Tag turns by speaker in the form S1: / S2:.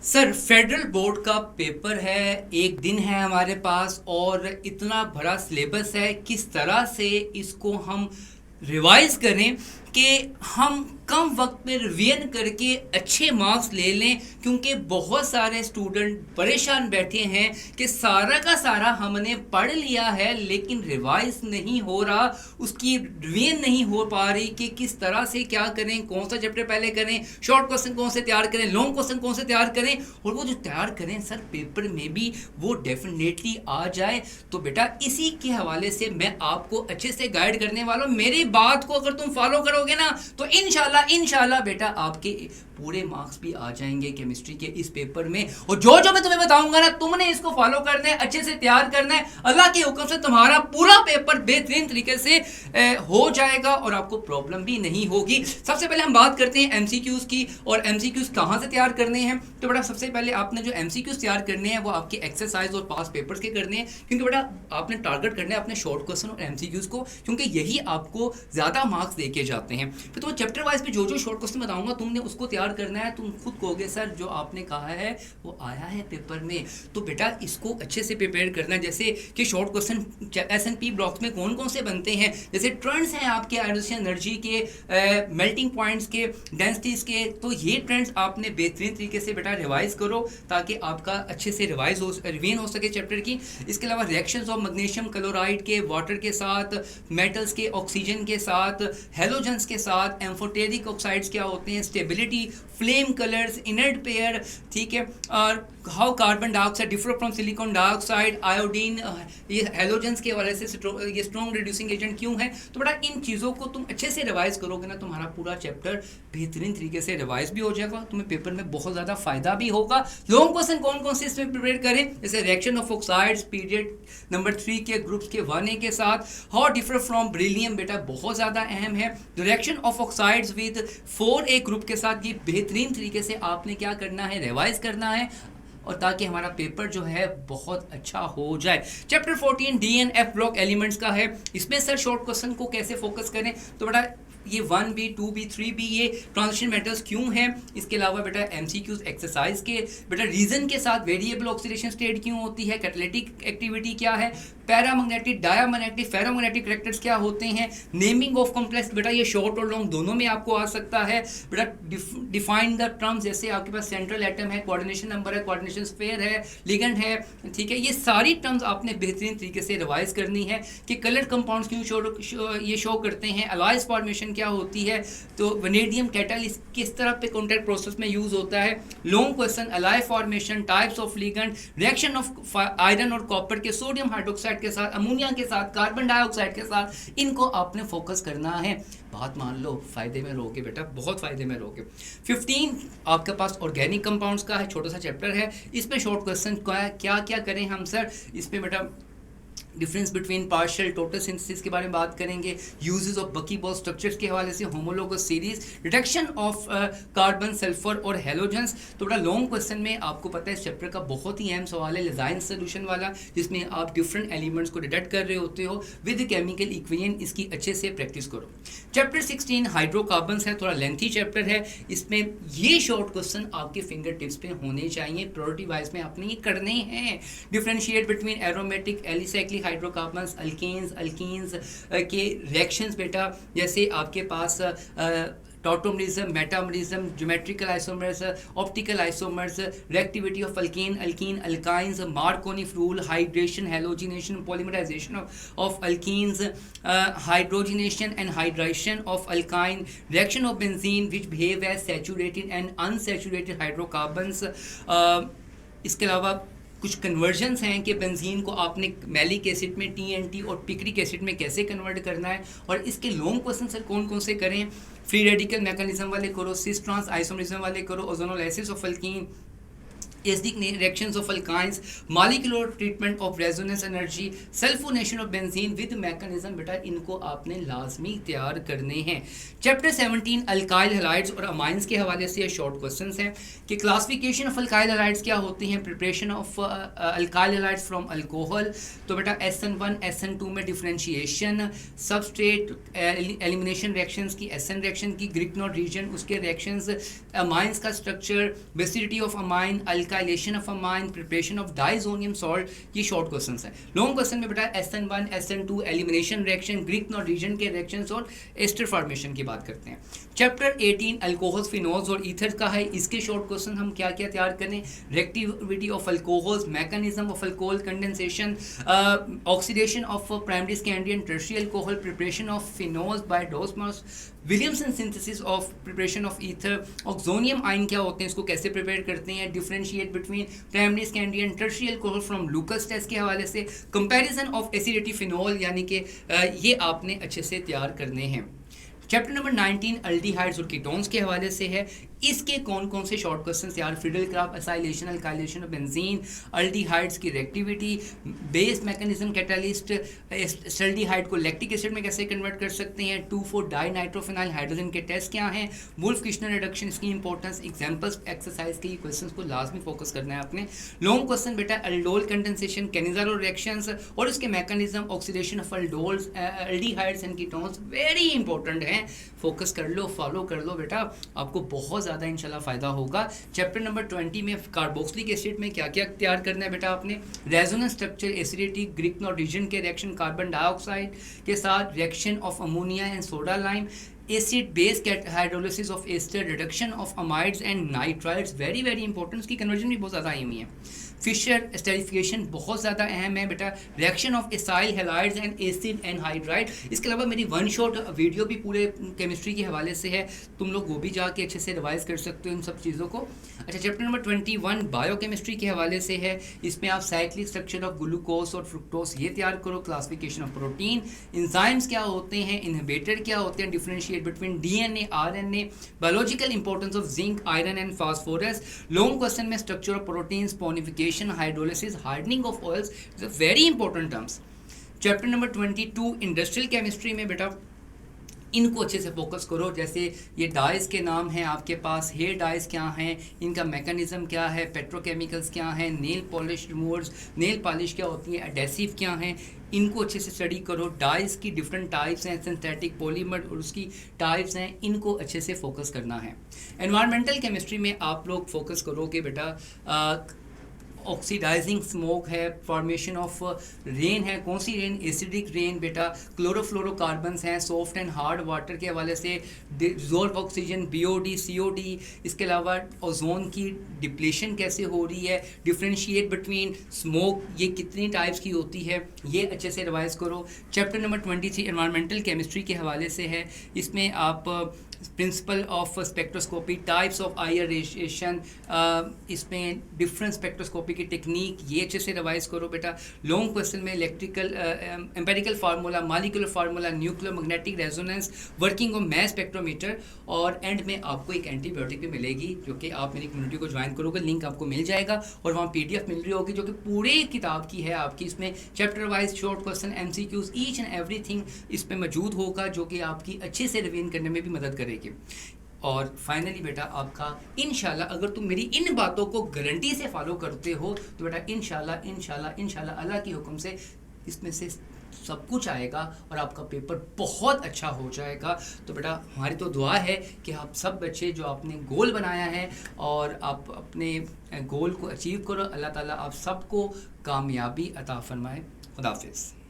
S1: Sir federal board का paper है। एक दिन है हमारे पास और इतना बड़ा सिलेबस है। किस तरह से इसको हम रिवाइज करें कि हम कम वक्त में रिवीजन करके अच्छे मार्क्स ले लें, क्योंकि बहुत सारे स्टूडेंट परेशान बैठे हैं कि सारा का सारा हमने पढ़ लिया है लेकिन रिवाइज नहीं हो रहा, उसकी रिवीजन नहीं हो पा रही कि किस तरह से क्या करें, कौन सा चैप्टर पहले करें, शॉर्ट क्वेश्चन कौन से तैयार करें, लॉन्ग क्वेश्चन कौन से तैयार करें, और वो जो तैयार करें सर पेपर में भी वो डेफिनेटली आ जाए। तो बेटा इसी के हवाले से मैं आपको अच्छे से गाइड करने वाला हूँ। मेरी बात को अगर तुम फॉलो करोगे ना तो इंशाल्लाह बेटा आपके पूरे मार्क्स भी आ जाएंगे केमिस्ट्री के इस पेपर में। और जो जो मैं तुम्हें बताऊंगा ना तुमने इसको फॉलो करना है, अच्छे से तैयार करना है। अल्लाह के हुक्म से तुम्हारा पूरा पेपर बेहतरीन तरीके से हो जाएगा और आपको प्रॉब्लम भी नहीं होगी। सबसे पहले हम बात करते हैं एमसीक्यूज की, और एमसीक्यूज कहाँ से तैयार करने हैं। तो बेटा सबसे पहले आपने जो एमसीक्यूज तैयार करने हैं वो आपके एक्सरसाइज और पास पेपर्स के करने हैं, क्योंकि बेटा आपने टारगेट करना है अपने शॉर्ट क्वेश्चन और एमसीक्यूज को, क्योंकि यही आपको ज्यादा मार्क्स देके जाते हैं। फिर तो चैप्टर वाइज पे जो जो शॉर्ट क्वेश्चन बताऊंगा तुमने उसको तैयार करना है। तुम खुद कहोगे सर जो आपने कहा है वो आया है पेपर में, तो बेटा इसको अच्छे से प्रिपेयर करना है। जैसे कि शॉर्ट क्वेश्चन एसएनपी ब्लॉक्स में कौन कौन से बनते हैं, जैसे ट्रेंड्स हैं आपके आयोडीन एनर्जी के, मेल्टिंग पॉइंट्स के, डेंसिटीज के, तो ये ट्रेंड्स आपने बेहतरीन तरीके से बेटा रिवाइज करो ताकि आपका अच्छे से रिवीजन हो सके चैप्टर की। इसके अलावा रिएक्शंस ऑफ मैग्नीशियम क्लोराइड के वाटर के साथ, मेटल्स के ऑक्सीजन के साथ, हेलोजेंस के साथ, एम्फोटेरिक ऑक्साइड्स क्या होते हैं, stability, flame colours, inert pair, ठीक है, और how carbon dioxide differ from silicon dioxide, iodine, ये हेलोजेंस के वजह से ये स्ट्रॉन्ग रिड्यूसिंग एजेंट क्यों है। तो बेटा इन चीज़ों को तुम अच्छे से रिवाइज करोगे ना तुम्हारा पूरा चैप्टर बेहतरीन तरीके से रिवाइज भी हो जाएगा, तुम्हें पेपर में बहुत ज़्यादा फायदा भी होगा। लॉन्ग क्वेश्चन कौन कौन से इसमें प्रिपेयर करें, जैसे reaction of oxides period number 3 के ग्रुप्स के 1A के साथ, हाउ डिफर फ्रॉम बेरिलियम, बेटा बहुत ज़्यादा अहम है। Reaction of oxides with 4A group के साथ, ये बेहतरीन तरीके से आपने क्या करना है, रिवाइज करना है, और ताकि हमारा पेपर जो है बहुत अच्छा हो जाए। चैप्टर 14 DNF ब्लॉक एलिमेंट्स का है। इसमें सर शॉर्ट क्वेश्चन को कैसे फोकस करें, तो बेटा ये 1B 2B 3B ये ट्रांजिशन मेटल्स क्यों हैं। इसके अलावा बेटा एमसीक्यूज एक्सरसाइज के, बेटा रीजन के साथ वेरिएबल ऑक्सीडेशन स्टेट क्यों होती है, कैटालिटिक एक्टिविटी क्या है, पैरामैग्नेटिक, डायामैग्नेटिक, फेरोमैग्नेटिक करेक्टर्स क्या होते हैं, नेमिंग ऑफ कॉम्प्लेक्स, बेटा ये शॉर्ट और लॉन्ग दोनों में आपको आ सकता है। बेटा डिफाइन द टर्म्स, जैसे आपके पास सेंट्रल एटम है, कोऑर्डिनेशन नंबर है, कोऑर्डिनेशन स्फीयर है, लिगेंड है, ठीक है, ये सारी टर्म्स आपने बेहतरीन तरीके से रिवाइज करनी है कि कलर कंपाउंड्स क्यों ये शो करते हैं, अलॉयज फॉर्मेशन क्या होती है, तो वनेडियम कैटालिस्ट किस तरह पे कॉन्टैक्ट प्रोसेस में यूज होता है। Long question alloy formation, types of ligand, reaction of iron और कॉपर के सोडियम हाइड्रोक्साइड के साथ, अमोनिया के साथ, कार्बन डाइऑक्साइड के साथ, इनको आपने फोकस करना है। बात मान लो फायदे में रहोगे बेटा, बहुत फायदे में रहोगे। 15 आपके पास ऑर्गेनिक कंपाउंड्स का है, छोटा सा चैप्टर है। इसमें शॉर्ट क्वेश्चन क्या क्या करें हम सर, इसमें बेटा difference between partial total synthesis के बारे में बात करेंगे, यूजेस ऑफ बकीबॉल स्ट्रक्चर्स के हवाले से, homologous series, detection of carbon, sulphur और हेलोजेंस। तो बड़ा लॉन्ग क्वेश्चन में आपको पता है इस चैप्टर का बहुत ही अहम सवाल है लाइन सोल्यूशन वाला, जिसमें आप डिफरेंट एलिमेंट्स को डिटेक्ट कर रहे होते हो विद केमिकल इक्वेशन। इसकी अच्छे से प्रैक्टिस करो। चैप्टर 16 हाइड्रोकार्बन्स है, थोड़ा लेंथी चैप्टर है। इसमें ये शॉर्ट क्वेश्चन आपके फिंगर टिप्स पे होने चाहिए, प्रायोरिटी वाइज में आपने ये करने हैं। Differentiate between aromatic, alicyclic hydrocarbons, alkenes के रिएक्शंस, बेटा जैसे आपके पास tautomerism, metamerism, geometrical isomers, optical isomers, reactivity of alkene, alkynes, Markovnikov rule, hydration, halogenation, polymerization of alkenes, hydrogenation and hydration of alkyne, reaction of benzene which behave as saturated and unsaturated hydrocarbons. इसके अलावा कुछ conversions हैं कि benzene को आपने maleic acid में, TNT और picric acid में कैसे कन्वर्ट करना है, और इसके लॉन्ग क्वेश्चन सर कौन कौन से करें। फ्री रेडिकल मैकेनिज्म वाले करो, सिस ट्रांस आइसोमरिज्म वाले करो, ozonolysis of alkyne, acidic reactions of alkynes, molecular treatment of resonance energy, sulphonation of benzene with mechanism, बेटा इनको आपने लाजमी तैयार करने हैं। चैप्टर 17 अल्काइल हैलाइड्स और अमाइंस के हवाले से शॉर्ट क्वेश्चंस हैं कि क्लासिफिकेशन ऑफ अल्काइल हैलाइड्स क्या होती हैं, preparation of alkyl halides from alcohol, तो बेटा SN1 SN2 में डिफरेंशिएशन, सबस्ट्रेट एलिमिनेशन रिएक्शंस की, SN रिएक्शन की, ग्रिग्नॉड रीजन उसके रिएक्शंस, अमाइंस का structure, basicity of amine, alkylation of amine, preparation of diazonium salt, ये शॉर्ट क्वेश्चंस हैं। Long question में बेटा SN1 SN2 elimination reaction, Grignard reagent के reactions और एस्टर फॉर्मेशन की बात करते हैं। चैप्टर 18 अल्कोहल्स, फिनोल्स और ईथर का है, इसके शॉर्ट क्वेश्चन हम क्या क्या तैयार करें, reactivity of alcohols, mechanism of alcohol condensation, oxidation of primary secondary and tertiary alcohol, preparation of phenols by डॉसमस, Williamson synthesis of preparation of ether, oxonium ion क्या होते हैं, इसको कैसे प्रिपेयर करते हैं, differentiate between primary secondary and tertiary alcohol from Lucas test के हवाले से, कंपैरिजन ऑफ एसिडिटी फिनोल, यानी कि ये आपने अच्छे से तैयार करने हैं। चैप्टर नंबर 19 अल्डिहाइड्स और कीटोन्स के हवाले से है, इसके कौन कौन से शॉर्ट क्वेश्चन यार, Friedel Crafts, acylation, alkylation of benzene, aldehydes की reactivity, base mechanism, catalyst, aldehyde को लैक्टिक एसिड में कैसे कन्वर्ट कर सकते हैं, 2,4 डाइनाइट्रोफिनाइल हाइड्रोजन के टेस्ट क्या हैं, वुल्फ किश्नर रिडक्शन, इसकी इंपॉर्टेंस, एग्जांपल्स एक्सरसाइज के क्वेश्चंस को लाजमी फोकस करना है आपने। लॉन्ग क्वेश्चन बेटा अल्डोल कंडेंसेशन, कैनिजारो रिएक्शंस और उसके mechanism, oxidation of aldols, aldehydes and ketones, very important है, फोकस कर लो, फॉलो कर लो बेटा, आपको बहुत ज़्यादा इंशाल्लाह फ़ायदा होगा। चैप्टर नंबर 20 में कार्बोक्सिलिक एसिड में क्या क्या तैयार करना है बेटा आपने, resonance structure, acidity, Grignard reagent के रिएक्शन, कार्बन डाइऑक्साइड के साथ reaction of ammonia and soda lime, acid base hydrolysis of ester, reduction of amides and nitrides, very very important, उसकी कन्वर्जन भी बहुत ज़्यादा अहम है। फिशर एस्टेरिफिकेशन बहुत ज़्यादा अहम है बेटा, reaction of acyl halides and acid anhydride. इसके अलावा मेरी वन शॉट वीडियो भी पूरे केमिस्ट्री के हवाले से है, तुम लोग वो भी जाके अच्छे से रिवाइज कर सकते हो इन सब चीज़ों को। अच्छा, चैप्टर नंबर 21 बायोकेमिस्ट्री के हवाले से है, इसमें आप साइक्लिक स्ट्रक्चर ऑफ ग्लूकोज और फ्रुक्टोज ये तैयार करो, क्लासिफिकेशन ऑफ प्रोटीन, इंजाइम्स क्या होते हैं, इनहिबिटर क्या होते हैं, differentiate between DNA RNA, biological importance of zinc, iron and phosphorus. Long question में structure of proteins, saponification, hydrolysis, hardening of oils, very important terms. Chapter number 22 industrial chemistry में बेटा इनको अच्छे से फोकस करो, जैसे ये डाइस के नाम हैं आपके पास, हेयर डाइस क्या हैं, इनका मैकेनिज्म क्या है, पेट्रोकेमिकल्स क्या हैं, nail polish removers, nail polish क्या होती है, एडेसिव क्या हैं, इनको अच्छे से स्टडी करो। डाइस की डिफरेंट टाइप्स हैं, सिंथेटिक पॉलीमर और उसकी टाइप्स हैं, इनको अच्छे से फोकस करना है। एनवायरमेंटल केमिस्ट्री में आप लोग फोकस करोगे बेटा, ऑक्सीडाइजिंग स्मोक है, फॉर्मेशन ऑफ रेन है, कौन सी रेन, एसिडिक रेन बेटा, क्लोरोफ्लोरोकार्बन्स हैं, सॉफ्ट एंड हार्ड वाटर के हवाले से, डिसॉल्व ऑक्सीजन, बीओडी, सीओडी, इसके अलावा ओजोन की डिप्लीशन कैसे हो रही है, डिफरेंशिएट बिटवीन स्मोक, ये कितनी टाइप्स की होती है, ये अच्छे से रिवाइज करो। चैप्टर नंबर 23 एनवायरमेंटल केमिस्ट्री के हवाले से है, इसमें आप principle of spectroscopy, types of आयरेशन, इसमें डिफरेंट स्पेक्ट्रोस्कोपी की टेक्निक, ये अच्छे से रिवाइज करो बेटा। लॉन्ग क्वेश्चन में electrical empirical formula, molecular formula, nuclear magnetic resonance, working of mass spectrometer, और एंड में आपको एक एंटीबायोटिक भी मिलेगी जो कि आप मेरी कम्युनिटी को ज्वाइन करोगे, लिंक आपको मिल जाएगा, और वहाँ PDF मिल रही होगी जो कि पूरे किताब की है आपकी, इसमें chapter wise short question, MCQs, each and everything इसमें मौजूद होगा जो कि आपकी अच्छे से रिवीजन करने में भी मदद करेगी। और फाइनली बेटा आपका इंशाल्लाह अगर तुम मेरी इन बातों को गारंटी से फॉलो करते हो तो बेटा इंशाल्लाह इंशाल्लाह इंशाल्लाह अल्लाह की हुक्म से इसमें से सब कुछ आएगा और आपका पेपर बहुत अच्छा हो जाएगा। तो बेटा हमारी तो दुआ है कि आप सब बच्चे जो आपने गोल बनाया है और आप अपने गोल को अचीव करो, अल्लाह ताला आप सबको कामयाबी अता फरमाए। खुदा हाफिज़।